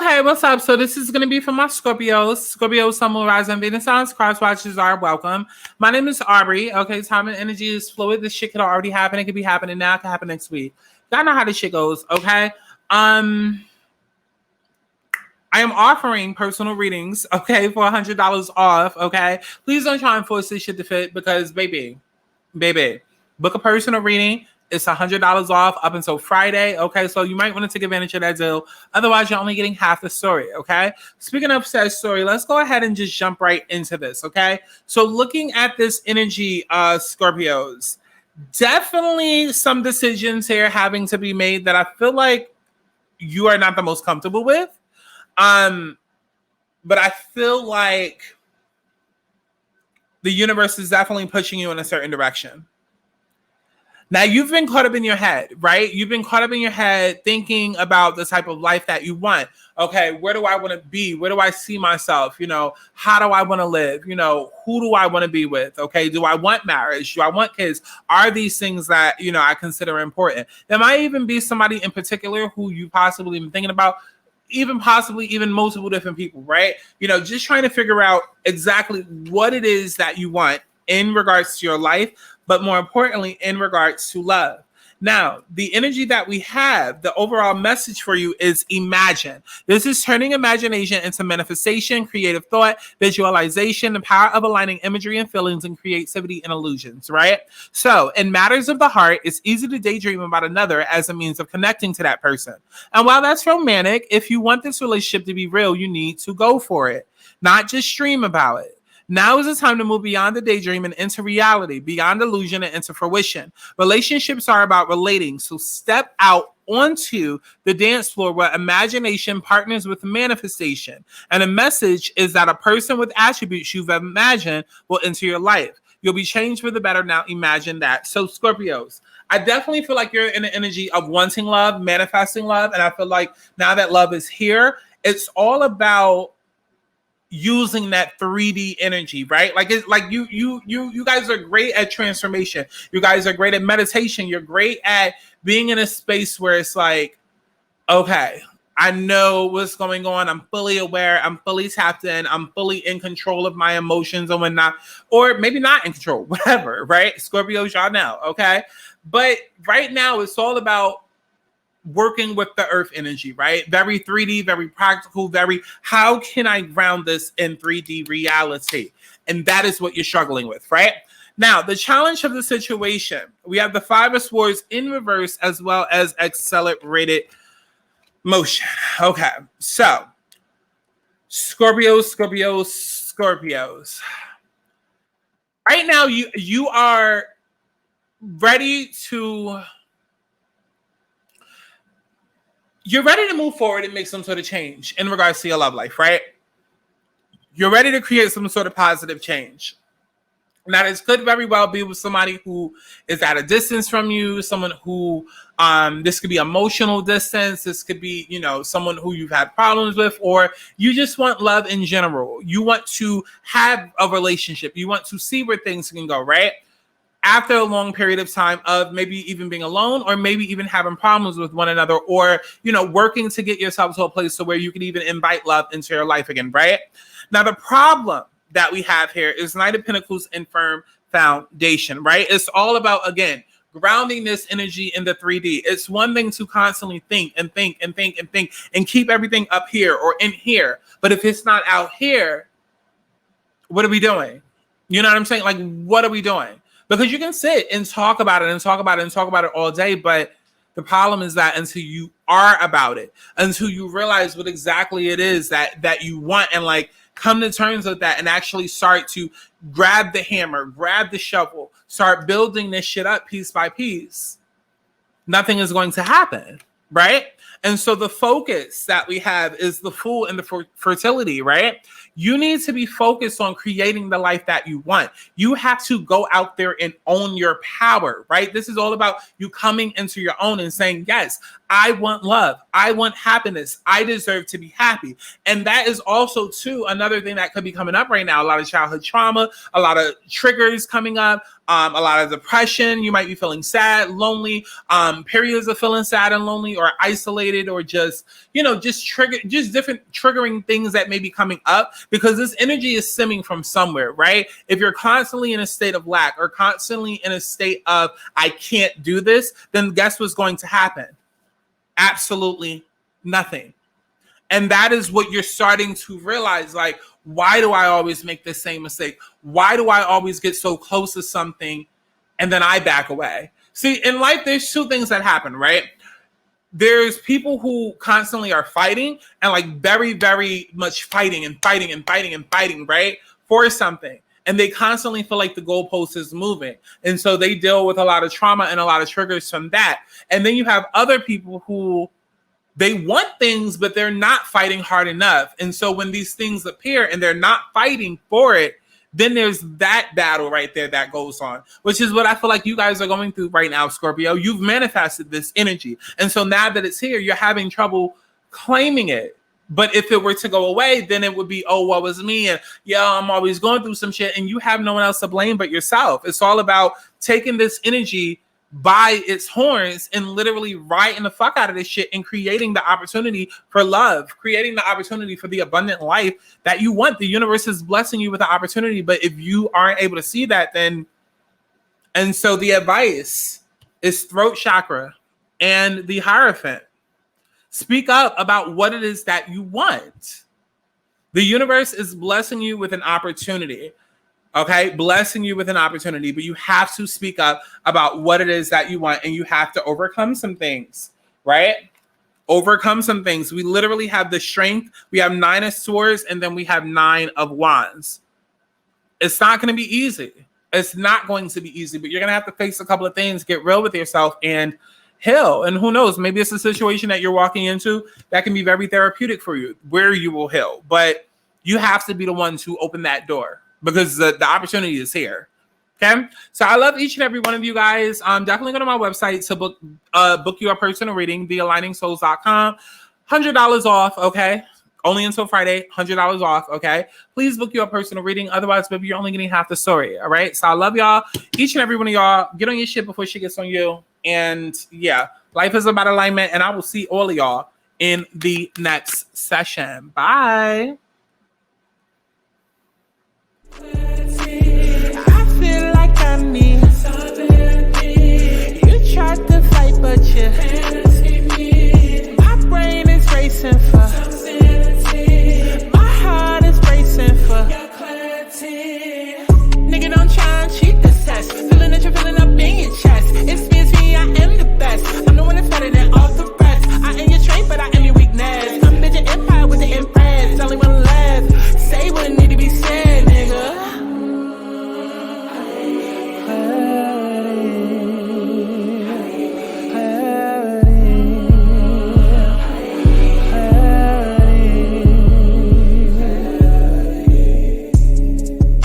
Okay, what's up? So this is going to be for my Scorpios. Scorpio, Sun, Moon, Rising, Venus, signs, cross watchers are welcome. My name is Aubrey. Okay, time and energy is fluid. This shit could already happen. It could be happening now. It could happen next week. Y'all know how this shit goes. Okay. I am offering personal readings. Okay, for $100 off. Okay, please don't try and force this shit to fit because, baby, book a personal reading. It's $100 off up until Friday. Okay, so you might want to take advantage of that deal. Otherwise, you're only getting half the story. Okay, speaking of said story, let's go ahead and just jump right into this. Okay, so looking at this energy, Scorpios, definitely some decisions here having to be made that I feel like you are not the most comfortable with. But I feel like the universe is definitely pushing you in a certain direction. Now, you've been caught up in your head, right? You've been caught up in your head thinking about the type of life that you want. Okay, where do I want to be? Where do I see myself? You know, how do I want to live? You know, who do I want to be with? Okay, do I want marriage? Do I want kids? Are these things that, you know, I consider important? There might even be somebody in particular who you possibly been thinking about, even possibly even multiple different people, right? You know, just trying to figure out exactly what it is that you want in regards to your life, but more importantly, in regards to love. Now, the energy that we have, the overall message for you is imagine. This is turning imagination into manifestation, creative thought, visualization, the power of aligning imagery and feelings and creativity and illusions, right? So in matters of the heart, it's easy to daydream about another as a means of connecting to that person. And while that's romantic, if you want this relationship to be real, you need to go for it, not just dream about it. Now is the time to move beyond the daydream and into reality, beyond illusion and into fruition. Relationships are about relating, so step out onto the dance floor where imagination partners with manifestation. And the message is that a person with attributes you've imagined will enter your life. You'll be changed for the better now. Imagine that. So Scorpios, I definitely feel like you're in the energy of wanting love, manifesting love. And I feel like now that love is here, it's all about using that 3D energy, right? Like it's like you guys are great at transformation. You guys are great at meditation. You're great at being in a space where it's like, okay, I know what's going on. I'm fully aware. I'm fully tapped in. I'm fully in control of my emotions and whatnot, or maybe not in control, whatever, right? Scorpios, y'all know, okay? But right now it's all about working with the earth energy, right? Very 3D, very practical, very how can I ground this in 3D reality? And that is what you're struggling with, right? Now, the challenge of the situation, we have the Five of Swords in reverse as well as accelerated motion. Okay, so Scorpios. Right now, you are ready to move forward and make some sort of change in regards to your love life, right? You're ready to create some sort of positive change. Now, this could very well be with somebody who is at a distance from you, someone who, this could be emotional distance. This could be, you know, someone who you've had problems with, or you just want love in general. You want to have a relationship. You want to see where things can go, right? After a long period of time of maybe even being alone or maybe even having problems with one another, or, you know, working to get yourself to a place to where you can even invite love into your life again, right? Now, the problem that we have here is Knight of Pentacles and firm foundation, right? It's all about, again, grounding this energy in the 3D. It's one thing to constantly think and keep everything up here or in here. But if it's not out here, what are we doing? You know what I'm saying? Like, what are we doing? Because you can sit and talk about it all day, but the problem is that until you are about it, until you realize what exactly it is that you want, and like come to terms with that and actually start to grab the hammer, grab the shovel, start building this shit up piece by piece, nothing is going to happen, right? And so the focus that we have is the Fool and the fertility, right? You need to be focused on creating the life that you want. You have to go out there and own your power, right? This is all about you coming into your own and saying, yes, I want love. I want happiness. I deserve to be happy. And that is also, too, another thing that could be coming up right now. A lot of childhood trauma, a lot of triggers coming up, a lot of depression. You might be feeling sad, lonely, periods of feeling sad and lonely, or isolated, or just, just different triggering things that may be coming up, because this energy is stemming from somewhere, right? If you're constantly in a state of lack or constantly in a state of, I can't do this, then guess what's going to happen? Absolutely nothing. And that is what you're starting to realize. Like, why do I always make the same mistake? Why do I always get so close to something and then I back away? See, in life, there's two things that happen, right? There's people who constantly are fighting, and like very, very much fighting, right? For something. And they constantly feel like the goalpost is moving. And so they deal with a lot of trauma and a lot of triggers from that. And then you have other people who, they want things, but they're not fighting hard enough. And so when these things appear and they're not fighting for it, then there's that battle right there that goes on, which is what I feel like you guys are going through right now, Scorpio. You've manifested this energy. And so now that it's here, you're having trouble claiming it. But if it were to go away, then it would be, oh, what was me? And yeah, I'm always going through some shit. And you have no one else to blame but yourself. It's all about taking this energy by its horns and literally riding the fuck out of this shit and creating the opportunity for love, creating the opportunity for the abundant life that you want. The universe is blessing you with the opportunity. But if you aren't able to see that, then, and so the advice is throat chakra and the Hierophant. Speak up about what it is that you want. The universe is blessing you with an opportunity. Okay, blessing you with an opportunity, but you have to speak up about what it is that you want, and you have to overcome some things, right? Overcome some things. We literally have the Strength. We have 9 of Swords, and then we have 9 of Wands. It's not going to be easy. It's not going to be easy, but you're going to have to face a couple of things, get real with yourself, and heal. And who knows, maybe it's a situation that you're walking into that can be very therapeutic for you, where you will heal. But you have to be the ones who open that door, because the opportunity is here. Okay. So I love each and every one of you guys. Definitely go to my website to book your personal reading, thealigningsouls.com. $100 off. Okay. Only until Friday, $100 off. Okay. Please book your personal reading. Otherwise, baby, you're only getting half the story. All right. So I love y'all. Each and every one of y'all, get on your shit before shit gets on you. And yeah, life is about alignment. And I will see all of y'all in the next session. Bye. I feel like I need something. You tried to fight, but you my brain is